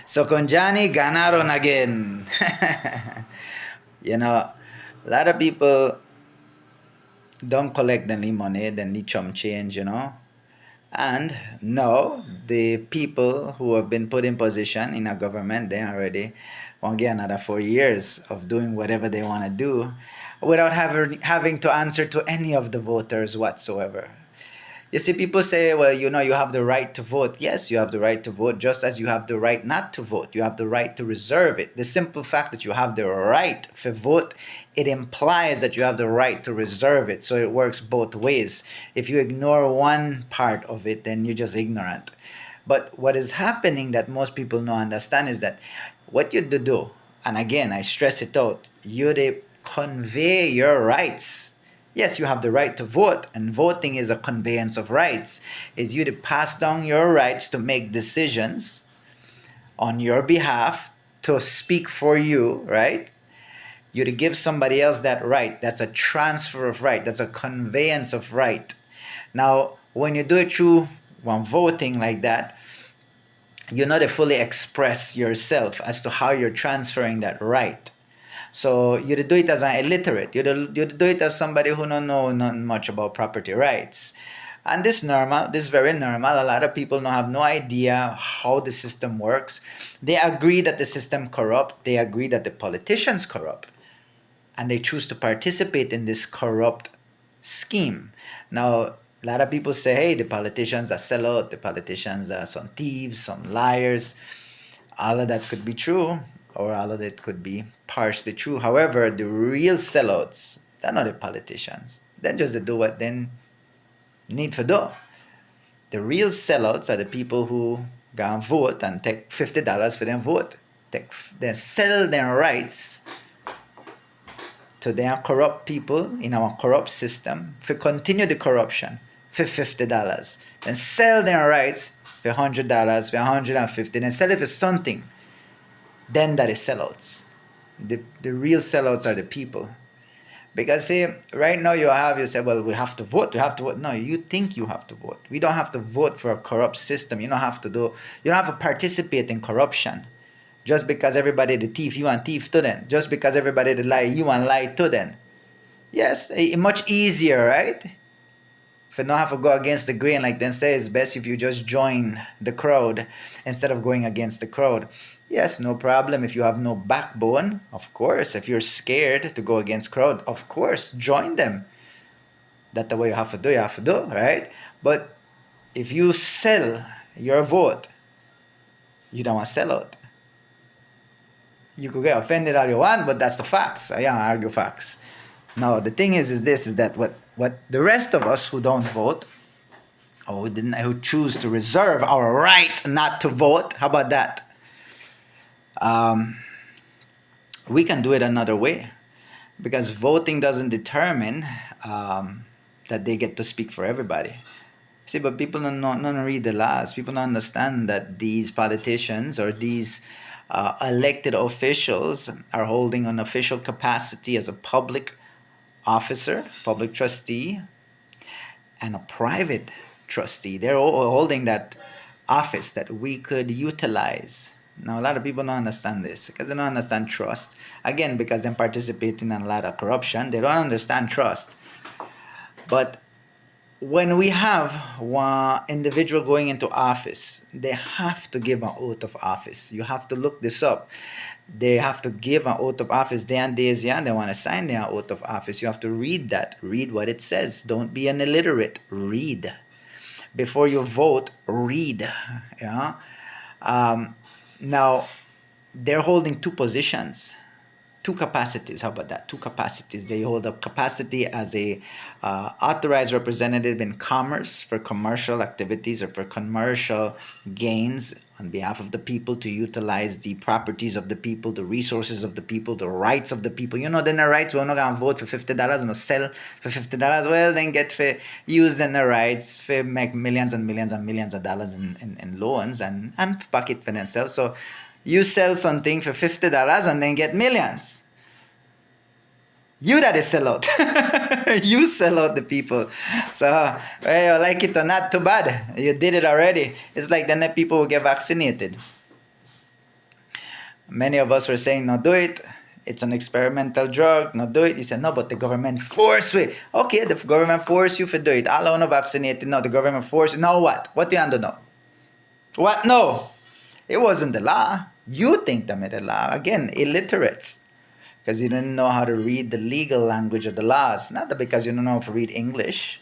So con Johnny ganaron again. A lot of people don't collect the money, the chum change. And now the people who have been put in position in a government, they already won't get another 4 years of doing whatever they want to do without having to answer to any of the voters whatsoever. You see, people say, well, you have the right to vote. Yes, you have the right to vote, just as you have the right not to vote. You have the right to reserve it. The simple fact that you have the right to vote, it implies that you have the right to reserve it. So it works both ways. If you ignore one part of it, then you're just ignorant. But what is happening that most people don't understand is that what you do, and again, I stress it out, you convey your rights. Yes, you have the right to vote, and voting is a conveyance of rights. Is you to pass down your rights to make decisions on your behalf, to speak for you, right? You to give somebody else that right. That's a transfer of right. That's a conveyance of right. Now, when you do it through one voting like that, you know to fully express yourself as to how you're transferring that right. So you do it as an illiterate. You do it as somebody who don't know not much about property rights. And this normal, this very normal. A lot of people don't have no idea how the system works. They agree that the system corrupt. They agree that the politicians corrupt. And they choose to participate in this corrupt scheme. Now, a lot of people say, hey, the politicians are sellout, the politicians are some thieves, some liars. All of that could be true, or all of it could be partially true. However, the real sellouts, they're not the politicians. They just do what they need to do. The real sellouts are the people who go and vote and take $50 for them vote. They sell their rights to their corrupt people in our corrupt system to continue the corruption for $50. Then sell their rights for $100, for $150, then sell it for something. Then that is sellouts. The real sellouts are the people. Because see, right now you say, well, we have to vote. No, you think you have to vote. We don't have to vote for a corrupt system. You don't have to participate in corruption. Just because everybody the thief, you want thief to them. Just because everybody the lie, you want lie to them. Yes, much easier, right? If you don't have to go against the grain, like then say, it's best if you just join the crowd instead of going against the crowd. Yes, no problem. If you have no backbone, of course. If you're scared to go against crowd, of course, join them. That's the way you have to do, right? But if you sell your vote, you don't want to sell out. You could get offended all you want, but that's the facts. I don't argue facts. Now, the thing is that what the rest of us who don't vote, or who choose to reserve our right not to vote, how about that? We can do it another way, because voting doesn't determine that they get to speak for everybody. See, but people don't read the laws. People don't understand that these politicians or these elected officials are holding an official capacity as a public officer, public trustee, and a private trustee. They're all holding that office that we could utilize. Now, a lot of people don't understand this because they don't understand trust. Again, because they're participating in a lot of corruption, they don't understand trust. But when we have one individual going into office, they have to give an oath of office. You have to look this up. They have to give an oath of office. They want to sign their oath of office. You have to read that. Read what it says. Don't be an illiterate. Read. Before you vote, read. Yeah. Now, they're holding two positions. Two capacities. How about that? Two capacities. They hold a capacity as a authorized representative in commerce for commercial activities or for commercial gains on behalf of the people, to utilize the properties of the people, the resources of the people, the rights of the people. Then the rights, we're not going to vote for $50, no sell for $50. Well, then get for use then the rights for make millions and millions and millions of dollars in loans and pocket for themselves. So you sell something for $50 and then get millions. You that is sell out. You sell out the people. So, well, you like it or not, too bad. You did it already. It's like the people who get vaccinated. Many of us were saying, no, do it. It's an experimental drug. No, do it. He said, no, but the government forced me. Okay, the government forced you to do it. All no vaccinated. No, the government forced you. Now what? What do you want to know? What? No. It wasn't the law. You think they made the law. Again, illiterates. Because you didn't know how to read the legal language of the laws. Not that because you don't know how to read English.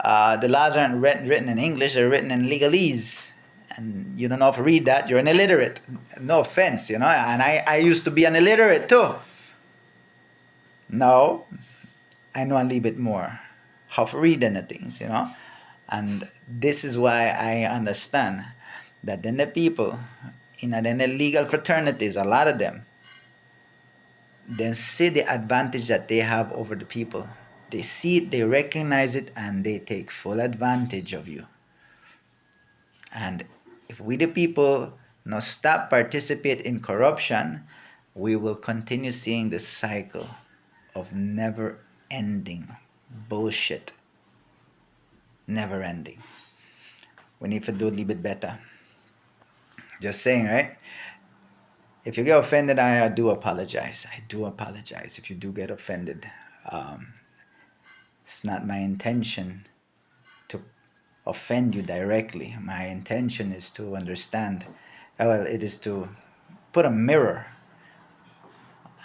The laws aren't written in English, they're written in legalese. And you don't know how to read that, you're an illiterate. No offense, and I used to be an illiterate too. Now, I know a little bit more how to read the things, And this is why I understand that then the people in the legal fraternities, a lot of them, then see the advantage that they have over the people. They see it, they recognize it, and they take full advantage of you. And if we the people not stop participate in corruption, we will continue seeing the cycle of never ending bullshit. Never ending. We need to do a little bit better. Just saying, right? If you get offended, I do apologize. I do apologize if you do get offended. It's not my intention to offend you directly. My intention is to understand. Well, it is to put a mirror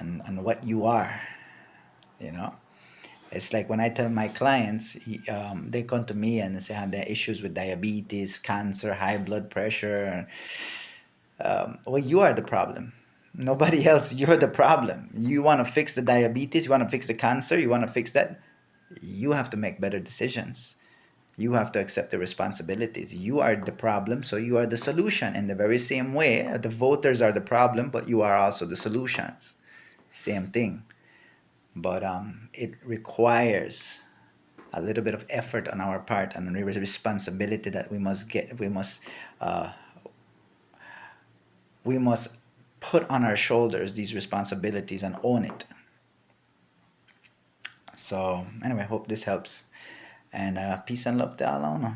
on what you are. It's like when I tell my clients, they come to me and say have their issues with diabetes, cancer, high blood pressure. Well, you are the problem. Nobody else. You're the problem. You want to fix the diabetes, you want to fix the cancer, you want to fix that. You have to make better decisions. You have to accept the responsibilities. You are the problem, so you are the solution. In the very same way, the voters are the problem, but you are also the solutions. Same thing. But it requires a little bit of effort on our part and a responsibility that we must get. We must put on our shoulders these responsibilities and own it. So anyway, hope this helps. And peace and love to all.